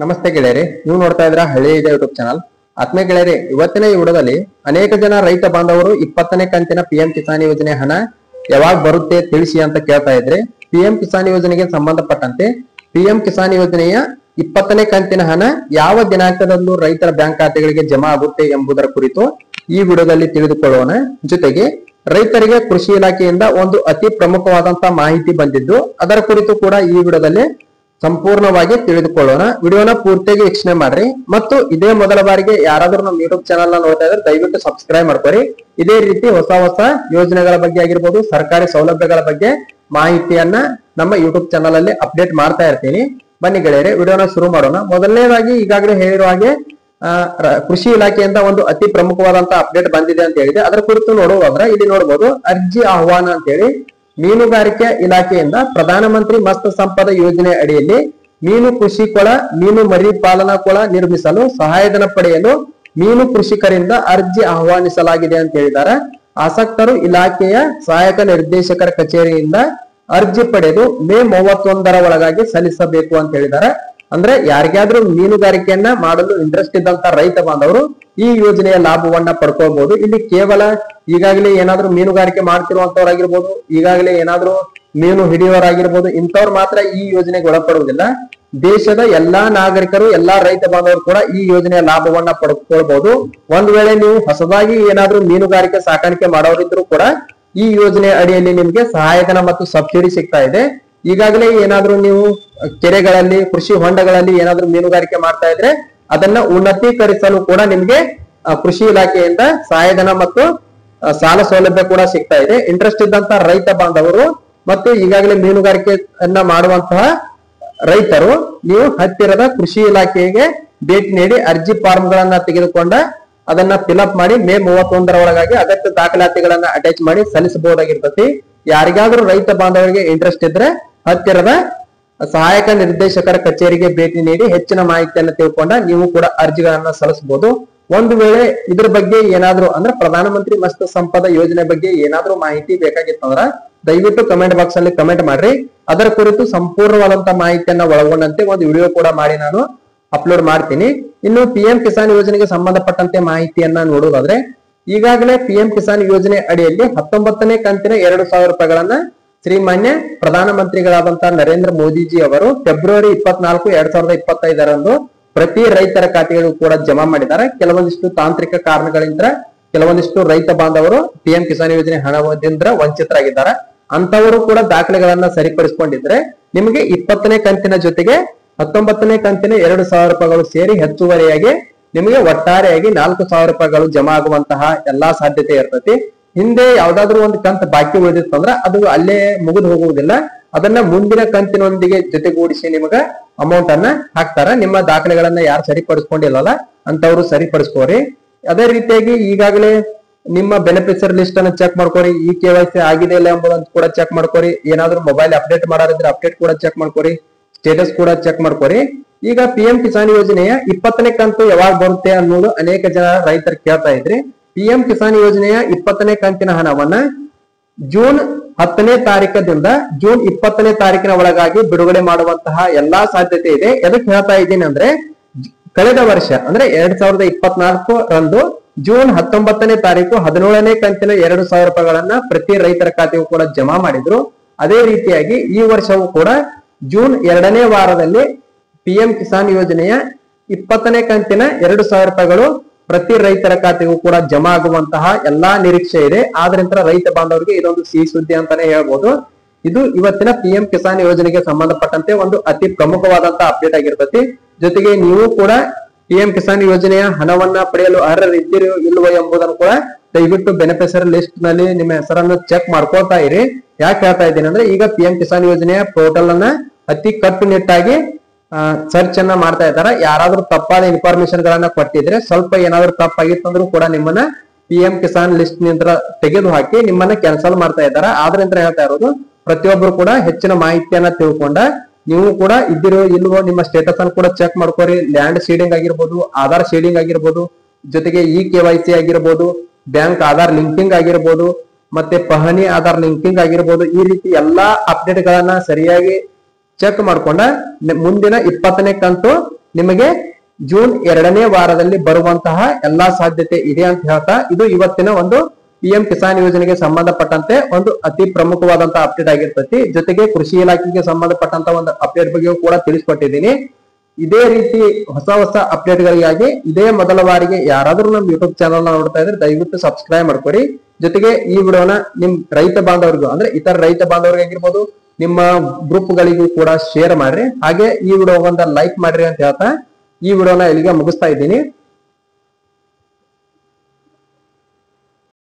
ನಮಸ್ತೆ ಗೆಳೆಯರೆ, ನೀವು ನೋಡ್ತಾ ಇದ್ರ ಹಳ್ಳಿ ಇದೆ ಯೂಟ್ಯೂಬ್ ಚಾನಲ್. ಆತ್ಮೀಯ ಗೆಳೆಯರೆ, ಇವತ್ತಿನ ಈ ವಿಡಿಯೋದಲ್ಲಿ ಅನೇಕ ಜನ ರೈತ ಬಾಂಧವರು 20ನೇ ಕಂತಿನ ಪಿಎಂ ಕಿಸಾನ್ ಯೋಜನೆ ಹಣ ಯಾವಾಗ ಬರುತ್ತೆ ತಿಳಿಸಿ ಅಂತ ಕೇಳ್ತಾ ಇದ್ರೆ, ಪಿಎಂ ಕಿಸಾನ್ ಯೋಜನೆಗೆ ಸಂಬಂಧಪಟ್ಟಂತೆ ಪಿಎಂ ಕಿಸಾನ್ ಯೋಜನೆಯ 20ನೇ ಕಂತಿನ ಹಣ ಯಾವ ದಿನಾಂಕದಂದು ರೈತರ ಬ್ಯಾಂಕ್ ಖಾತೆಗಳಿಗೆ ಜಮಾ ಆಗುತ್ತೆ ಎಂಬುದರ ಕುರಿತು ಈ ವಿಡಿಯೋದಲ್ಲಿ ತಿಳಿದುಕೊಳ್ಳೋಣ. ಜೊತೆಗೆ ರೈತರಿಗೆ ಕೃಷಿ ಇಲಾಖೆಯಿಂದ ಒಂದು ಅತಿ ಪ್ರಮುಖವಾದಂತಹ ಮಾಹಿತಿ ಬಂದಿದ್ದು, ಅದರ ಕುರಿತು ಕೂಡ ಈ ವಿಡಿಯೋದಲ್ಲಿ ಸಂಪೂರ್ಣವಾಗಿ ತಿಳಿದುಕೊಳ್ಳೋಣ. ವಿಡಿಯೋನ ಪೂರ್ತಿಯಾಗಿ ವೀಕ್ಷಣೆ ಮಾಡ್ರಿ. ಮತ್ತು ಇದೇ ಮೊದಲ ಬಾರಿಗೆ ಯಾರಾದ್ರೂ ನಮ್ಮ ಯೂಟ್ಯೂಬ್ ಚಾನಲ್ ನ ನೋಡ್ತಾ ಇದ್ರೆ ದಯವಿಟ್ಟು ಸಬ್ಸ್ಕ್ರೈಬ್ ಮಾಡ್ಕೊರಿ. ಇದೇ ರೀತಿ ಹೊಸ ಹೊಸ ಯೋಜನೆಗಳ ಬಗ್ಗೆ ಆಗಿರ್ಬೋದು, ಸರ್ಕಾರಿ ಸೌಲಭ್ಯಗಳ ಬಗ್ಗೆ ಮಾಹಿತಿಯನ್ನ ನಮ್ಮ ಯೂಟ್ಯೂಬ್ ಚಾನಲ್ ಅಲ್ಲಿ ಅಪ್ಡೇಟ್ ಮಾಡ್ತಾ ಇರ್ತೀನಿ. ಬನ್ನಿ ಗೆಳೆಯರೆ, ವಿಡಿಯೋನ ಶುರು ಮಾಡೋಣ. ಮೊದಲನೇದಾಗಿ ಈಗಾಗಲೇ ಹೇಳಿರುವ ಹಾಗೆ ಕೃಷಿ ಇಲಾಖೆಯಿಂದ ಒಂದು ಅತಿ ಪ್ರಮುಖವಾದಂತಹ ಅಪ್ಡೇಟ್ ಬಂದಿದೆ ಅಂತ ಹೇಳಿದೆ. ಅದರ ಕುರಿತು ನೋಡುವಾದ್ರೆ ಇಲ್ಲಿ ನೋಡಬಹುದು, ಅರ್ಜಿ ಆಹ್ವಾನ ಅಂತ ಹೇಳಿ ಮೀನುಗಾರಿಕೆ ಇಲಾಖೆಯಿಂದ ಪ್ರಧಾನಮಂತ್ರಿ ಮತ್ಸ್ಯ ಸಂಪದ ಯೋಜನೆ ಅಡಿಯಲ್ಲಿ ಮೀನು ಕೃಷಿ ಕೊಳ, ಮೀನು ಮರಿ ಪಾಲನಾ ಕೊಳ ನಿರ್ಮಿಸಲು ಸಹಾಯಧನ ಪಡೆಯಲು ಮೀನು ಕೃಷಿಕರಿಂದ ಅರ್ಜಿ ಆಹ್ವಾನಿಸಲಾಗಿದೆ ಅಂತ ಹೇಳಿದ್ದಾರೆ. ಆಸಕ್ತರು ಇಲಾಖೆಯ ಸಹಾಯಕ ನಿರ್ದೇಶಕರ ಕಚೇರಿಯಿಂದ ಅರ್ಜಿ ಪಡೆದು ಮೇ 31ರ ಒಳಗಾಗಿ ಸಲ್ಲಿಸಬೇಕು ಅಂತ ಹೇಳಿದ್ದಾರೆ. ಅಂದ್ರೆ ಯಾರಿಗಾದ್ರೂ ಮೀನುಗಾರಿಕೆಯನ್ನ ಮಾಡಲು ಇಂಟ್ರೆಸ್ಟ್ ಇದ್ದಂತ ರೈತ ಬಾಂಧವರು ಈ ಯೋಜನೆಯ ಲಾಭವನ್ನ ಪಡ್ಕೊಳ್ಬಹುದು. ಇಲ್ಲಿ ಕೇವಲ ಈಗಾಗಲೇ ಏನಾದ್ರೂ ಮೀನುಗಾರಿಕೆ ಮಾಡ್ತಿರುವಂತವ್ರಾಗಿರ್ಬೋದು, ಈಗಾಗಲೇ ಏನಾದ್ರೂ ಮೀನು ಹಿಡಿಯೋರಾಗಿರ್ಬೋದು, ಇಂಥವ್ರು ಮಾತ್ರ ಈ ಯೋಜನೆಗೆ ಒಳಪಡುವುದಿಲ್ಲ. ದೇಶದ ಎಲ್ಲಾ ನಾಗರಿಕರು, ಎಲ್ಲಾ ರೈತ ಬಾಂಧವರು ಕೂಡ ಈ ಯೋಜನೆಯ ಲಾಭವನ್ನ ಪಡ್ಕೊಳ್ಬಹುದು. ಒಂದ್ ವೇಳೆ ನೀವು ಹೊಸದಾಗಿ ಏನಾದ್ರೂ ಮೀನುಗಾರಿಕೆ ಸಾಕಾಣಿಕೆ ಮಾಡೋರಿದ್ರು ಕೂಡ ಈ ಯೋಜನೆ ಅಡಿಯಲ್ಲಿ ನಿಮ್ಗೆ ಸಹಾಯಧನ ಮತ್ತು ಸಬ್ಸಿಡಿ ಸಿಗ್ತಾ ಇದೆ. ಈಗಾಗಲೇ ಏನಾದ್ರೂ ನೀವು ಕೆರೆಗಳಲ್ಲಿ, ಕೃಷಿ ಹೊಂಡಗಳಲ್ಲಿ ಏನಾದ್ರೂ ಮೀನುಗಾರಿಕೆ ಮಾಡ್ತಾ ಇದ್ರೆ ಅದನ್ನ ಉನ್ನತೀಕರಿಸಲು ಕೂಡ ನಿಮ್ಗೆ ಕೃಷಿ ಇಲಾಖೆಯಿಂದ ಸಹಾಯಧನ ಮತ್ತು ಸಾಲ ಸೌಲಭ್ಯ ಕೂಡ ಸಿಗ್ತಾ ಇದೆ. ಇಂಟ್ರೆಸ್ಟ್ ಇದ್ದಂತ ರೈತ ಬಾಂಧವರು ಮತ್ತು ಈಗಾಗಲೇ ಮೀನುಗಾರಿಕೆಯನ್ನ ಮಾಡುವಂತಹ ರೈತರು ನೀವು ಹತ್ತಿರದ ಕೃಷಿ ಇಲಾಖೆಗೆ ಭೇಟಿ ನೀಡಿ ಅರ್ಜಿ ಫಾರ್ಮ್ ಗಳನ್ನ ತೆಗೆದುಕೊಂಡ ಅದನ್ನ ಫಿಲ್ಅಪ್ ಮಾಡಿ ಮೇ 31ರ ಒಳಗಾಗಿ ಅಗತ್ಯ ದಾಖಲಾತಿಗಳನ್ನ ಅಟ್ಯಾಚ್ ಮಾಡಿ ಸಲ್ಲಿಸಬಹುದಾಗಿರ್ತತಿ. ಯಾರಿಗಾದ್ರೂ ರೈತ ಬಾಂಧವರಿಗೆ ಇಂಟ್ರೆಸ್ಟ್ ಇದ್ರೆ ಹತ್ತಿರದ ಸಹಾಯಕ ನಿರ್ದೇಶಕರ ಕಚೇರಿಗೆ ಭೇಟಿ ನೀಡಿ ಹೆಚ್ಚಿನ ಮಾಹಿತಿಯನ್ನು ತಿಳ್ಕೊಂಡ ನೀವು ಕೂಡ ಅರ್ಜಿಗಳನ್ನ ಸಲ್ಲಿಸಬಹುದು. ಒಂದು ವೇಳೆ ಇದ್ರ ಬಗ್ಗೆ ಏನಾದ್ರೂ ಅಂದ್ರೆ ಪ್ರಧಾನಮಂತ್ರಿ ಮತ್ಸ್ಯ ಸಂಪದ ಯೋಜನೆ ಬಗ್ಗೆ ಏನಾದ್ರೂ ಮಾಹಿತಿ ಬೇಕಾಗಿತ್ತಂದ್ರ ದಯವಿಟ್ಟು ಕಮೆಂಟ್ ಬಾಕ್ಸ್ ಅಲ್ಲಿ ಕಮೆಂಟ್ ಮಾಡ್ರಿ. ಅದರ ಕುರಿತು ಸಂಪೂರ್ಣವಾದಂತಹ ಮಾಹಿತಿಯನ್ನ ಒಳಗೊಂಡಂತೆ ಒಂದು ವಿಡಿಯೋ ಕೂಡ ಮಾಡಿ ನಾನು ಅಪ್ಲೋಡ್ ಮಾಡ್ತೀನಿ. ಇನ್ನು ಪಿಎಂ ಕಿಸಾನ್ ಯೋಜನೆಗೆ ಸಂಬಂಧಪಟ್ಟಂತೆ ಮಾಹಿತಿಯನ್ನ ನೋಡುವುದಾದ್ರೆ, ಈಗಾಗಲೇ ಪಿಎಂ ಕಿಸಾನ್ ಯೋಜನೆ ಅಡಿಯಲ್ಲಿ 19ನೇ ಕಂತಿನ 2,000 ರೂಪಾಯಿಗಳನ್ನ ಶ್ರೀಮಾನ್ಯ ಪ್ರಧಾನಮಂತ್ರಿಗಳಾದಂತಹ ನರೇಂದ್ರ ಮೋದಿಜಿ ಅವರು ಫೆಬ್ರವರಿ 24, 2025ರಂದು ಪ್ರತಿ ರೈತರ ಖಾತೆಗಳು ಕೂಡ ಜಮಾ ಮಾಡಿದ್ದಾರೆ. ಕೆಲವೊಂದಿಷ್ಟು ತಾಂತ್ರಿಕ ಕಾರಣಗಳಿಂದ ಕೆಲವೊಂದಿಷ್ಟು ರೈತ ಬಾಂಧವರು ಪಿಎಂ ಕಿಸಾನ್ ಯೋಜನೆ ಹಣದಿಂದ ವಂಚಿತರಾಗಿದ್ದಾರೆ. ಅಂತವರು ಕೂಡ ದಾಖಲೆಗಳನ್ನ ಸರಿಪಡಿಸಿಕೊಂಡಿದ್ರೆ ನಿಮಗೆ 20ನೇ ಕಂತಿನ ಜೊತೆಗೆ 19ನೇ ಕಂತಿನ 2,000 ರೂಪಾಯಿಗಳು ಸೇರಿ ಹೆಚ್ಚುವರಿಯಾಗಿ ನಿಮಗೆ ಒಟ್ಟಾರೆಯಾಗಿ 4,000 ರೂಪಾಯಿಗಳು ಜಮಾ ಆಗುವಂತಹ ಎಲ್ಲಾ ಸಾಧ್ಯತೆ ಇರ್ತತಿ. ಹಿಂದೆ ಯಾವ್ದಾದ್ರು ಒಂದು ಕಂತು ಬಾಕಿ ಉಳಿದಿತ್ತಂದ್ರ ಅದು ಅಲ್ಲೇ ಮುಗಿದು ಹೋಗುವುದಿಲ್ಲ. ಅದನ್ನ ಮುಂದಿನ ಕಂತಿನೊಂದಿಗೆ ಜೊತೆಗೂಡಿಸಿ ನಿಮಗ ಅಮೌಂಟ್ ಅನ್ನ ಹಾಕ್ತಾರ. ನಿಮ್ಮ ದಾಖಲೆಗಳನ್ನ ಯಾರು ಸರಿಪಡಿಸ್ಕೊಂಡಿಲ್ಲಲ್ಲ ಅಂತವ್ರು ಸರಿಪಡಿಸ್ಕೋರಿ. ಅದೇ ರೀತಿಯಾಗಿ ಈಗಾಗಲೇ ನಿಮ್ಮ ಬೆನಿಫಿಷರಿ ಲಿಸ್ಟ್ ಅನ್ನ ಚೆಕ್ ಮಾಡ್ಕೋರಿ. ಈ KYC ಆಗಿದೆ ಇಲ್ಲ ಎಂಬುದನ್ನು ಕೂಡ ಚೆಕ್ ಮಾಡ್ಕೋರಿ. ಏನಾದ್ರೂ ಮೊಬೈಲ್ ಅಪ್ಡೇಟ್ ಮಾಡೋರಿದ್ರೆ ಅಪ್ಡೇಟ್ ಕೂಡ ಚೆಕ್ ಮಾಡ್ಕೋರಿ, ಸ್ಟೇಟಸ್ ಕೂಡ ಚೆಕ್ ಮಾಡ್ಕೋರಿ. ಈಗ ಪಿಎಂ ಕಿಸಾನ್ ಯೋಜನೆಯ 20ನೇ ಕಂತು ಯಾವಾಗ ಬರುತ್ತೆ ಅನ್ನೋದು ಅನೇಕ ಜನ ರೈತರು ಕೇಳ್ತಾ ಇದ್ರಿ. ಪಿಎಂ ಕಿಸಾನ್ ಯೋಜನೆಯ 20ನೇ ಕಂತಿನ ಹಣವನ್ನ ಜೂನ್ 10ನೇ ತಾರೀಕದಿಂದ ಜೂನ್ 20ನೇ ತಾರೀಕಿನ ಒಳಗಾಗಿ ಬಿಡುಗಡೆ ಮಾಡುವಂತಹ ಎಲ್ಲಾ ಸಾಧ್ಯತೆ ಇದೆ. ಎದಕ್ಕೆ ಹೇಳ್ತಾ ಇದ್ದೀನಿ ಅಂದ್ರೆ, ಕಳೆದ ವರ್ಷ ಅಂದ್ರೆ 2024ರಂದು ಜೂನ್ 19ನೇ ತಾರೀಕು 17ನೇ ಕಂತಿನ 2,000 ರೂಪಾಯಿಗಳನ್ನ ಪ್ರತಿ ರೈತರ ಖಾತೆಗೂ ಕೂಡ ಜಮಾ ಮಾಡಿದ್ರು. ಅದೇ ರೀತಿಯಾಗಿ ಈ ವರ್ಷವೂ ಕೂಡ ಜೂನ್ 2ನೇ ವಾರದಲ್ಲಿ ಪಿಎಂ ಕಿಸಾನ್ ಯೋಜನೆಯ 20ನೇ ಕಂತಿನ 2,000 ರೂಪಾಯಿಗಳು ಪ್ರತಿ ರೈತರ ಖಾತೆಗೂ ಕೂಡ ಜಮಾ ಆಗುವಂತಹ ಎಲ್ಲಾ ನಿರೀಕ್ಷೆ ಇದೆ. ಆದ್ರಿಂದ ರೈತ ಬಾಂಧವರಿಗೆ ಇದೊಂದು ಸಿಹಿ ಸುದ್ದಿ ಅಂತಾನೆ ಹೇಳ್ಬೋದು. ಇದು ಇವತ್ತಿನ ಪಿಎಂ ಕಿಸಾನ್ ಯೋಜನೆಗೆ ಸಂಬಂಧಪಟ್ಟಂತೆ ಒಂದು ಅತಿ ಪ್ರಮುಖವಾದಂತಹ ಅಪ್ಡೇಟ್ ಆಗಿರ್ತತಿ. ಜೊತೆಗೆ ನೀವು ಕೂಡ ಪಿಎಂ ಕಿಸಾನ್ ಯೋಜನೆಯ ಹಣವನ್ನ ಪಡೆಯಲು ಅರ್ಹರಿದ್ದೀರೋ ಇಲ್ವೋ ಎಂಬುದನ್ನು ಕೂಡ ದಯವಿಟ್ಟು ಬೆನಿಫಿಷರಿ ಲಿಸ್ಟ್ ನಲ್ಲಿ ನಿಮ್ಮ ಹೆಸರನ್ನು ಚೆಕ್ ಮಾಡ್ಕೊಳ್ತಾ ಇರಿ. ಯಾಕೆ ಹೇಳ್ತಾ ಇದ್ದೀನಿ ಅಂದ್ರೆ, ಈಗ ಪಿಎಂ ಕಿಸಾನ್ ಯೋಜನೆಯ ಪೋರ್ಟಲ್ ಅನ್ನ ಅತಿ ಕಟ್ಟುನಿಟ್ಟಾಗಿ ಸರ್ಚ್ ಅನ್ನ ಮಾಡ್ತಾ ಇದ್ದಾರೆ. ಯಾರಾದ್ರೂ ತಪ್ಪಾದ ಇನ್ಫಾರ್ಮೇಶನ್ ಗಳನ್ನ ಕೊಟ್ಟಿದ್ರೆ, ಸ್ವಲ್ಪ ಏನಾದ್ರೂ ತಪ್ಪಾಗಿತ್ತಂದ್ರೂ ಕೂಡ ನಿಮ್ಮನ್ನ ಪಿಎಂ ಕಿಸಾನ್ ಲಿಸ್ಟ್ ನಿಂದ ತೆಗೆದು ಹಾಕಿ ನಿಮ್ಮನ್ನ ಕ್ಯಾನ್ಸಲ್ ಮಾಡ್ತಾ ಇದ್ದಾರೆ. ಆದ್ರಿಂದ ಹೇಳ್ತಾ ಇರೋದು, ಪ್ರತಿಯೊಬ್ಬರು ಕೂಡ ಹೆಚ್ಚಿನ ಮಾಹಿತಿಯನ್ನ ತಿಳ್ಕೊಂಡ ನೀವು ಕೂಡ ಇದ್ದಿರೋ ಇಲ್ವೋ ನಿಮ್ಮ ಸ್ಟೇಟಸ್ ಅನ್ನು ಕೂಡ ಚೆಕ್ ಮಾಡ್ಕೋರಿ. ಲ್ಯಾಂಡ್ ಸೀಡಿಂಗ್ ಆಗಿರ್ಬೋದು, ಆಧಾರ್ ಸೀಡಿಂಗ್ ಆಗಿರ್ಬೋದು, ಜೊತೆಗೆ KYC ಆಗಿರ್ಬೋದು, ಬ್ಯಾಂಕ್ ಆಧಾರ್ ಲಿಂಕಿಂಗ್ ಆಗಿರ್ಬೋದು, ಮತ್ತೆ ಪಹಣಿ ಆಧಾರ್ ಲಿಂಕಿಂಗ್ ಆಗಿರ್ಬೋದು. ಈ ರೀತಿ ಎಲ್ಲಾ ಅಪ್ಡೇಟ್ ಗಳನ್ನ ಸರಿಯಾಗಿ ಚೆಕ್ ಮಾಡ್ಕೊಂಡ ಮುಂದಿನ 20ನೇ ಕಂತು ನಿಮಗೆ ಜೂನ್ 2ನೇ ವಾರದಲ್ಲಿ ಬರುವಂತಹ ಎಲ್ಲಾ ಸಾಧ್ಯತೆ ಇದೆ ಅಂತ ಹೇಳ್ತಾ ಇದು ಇವತ್ತಿನ ಒಂದು ಪಿಎಂ ಕಿಸಾನ್ ಯೋಜನೆಗೆ ಸಂಬಂಧಪಟ್ಟಂತೆ ಒಂದು ಅತಿ ಪ್ರಮುಖವಾದಂತಹ ಅಪ್ಡೇಟ್ ಆಗಿರ್ತೈತಿ. ಜೊತೆಗೆ ಕೃಷಿ ಇಲಾಖೆಗೆ ಸಂಬಂಧಪಟ್ಟಂತ ಒಂದು ಅಪ್ಡೇಟ್ ಬಗ್ಗೆಯೂ ಕೂಡ ತಿಳಿಸ್ಕೊಟ್ಟಿದ್ದೀನಿ. ಇದೇ ರೀತಿ ಹೊಸ ಅಪ್ಡೇಟ್ ಗಳಿಗಾಗಿ ಇದೇ ಮೊದಲ ಬಾರಿಗೆ ಯಾರಾದ್ರೂ ನಮ್ಮ ಯೂಟ್ಯೂಬ್ ಚಾನಲ್ ನೋಡ್ತಾ ಇದ್ರೆ ದಯವಿಟ್ಟು ಸಬ್ಸ್ಕ್ರೈಬ್ ಮಾಡ್ಕೊಡಿ. ಜೊತೆಗೆ ಈ ವಿಡಿಯೋನ ನಿಮ್ ರೈತ ಬಾಂಧವರಿಗೂ ಅಂದ್ರೆ ಇತರ ರೈತ ಬಾಂಧವರಿಗೆ ಆಗಿರ್ಬೋದು ನಿಮ್ಮ ಗ್ರೂಪ್ ಗಳಿಗೂ ಕೂಡ ಶೇರ್ ಮಾಡ್ರಿ. ಹಾಗೆ ಈ ವಿಡಿಯೋ ಒಂದು ಲೈಕ್ ಮಾಡ್ರಿ ಅಂತ ಹೇಳ್ತಾ ಈ ವಿಡಿಯೋನ ಇಲ್ಲಿಗೆ ಮುಗಿಸ್ತಾ ಇದ್ದೀನಿ.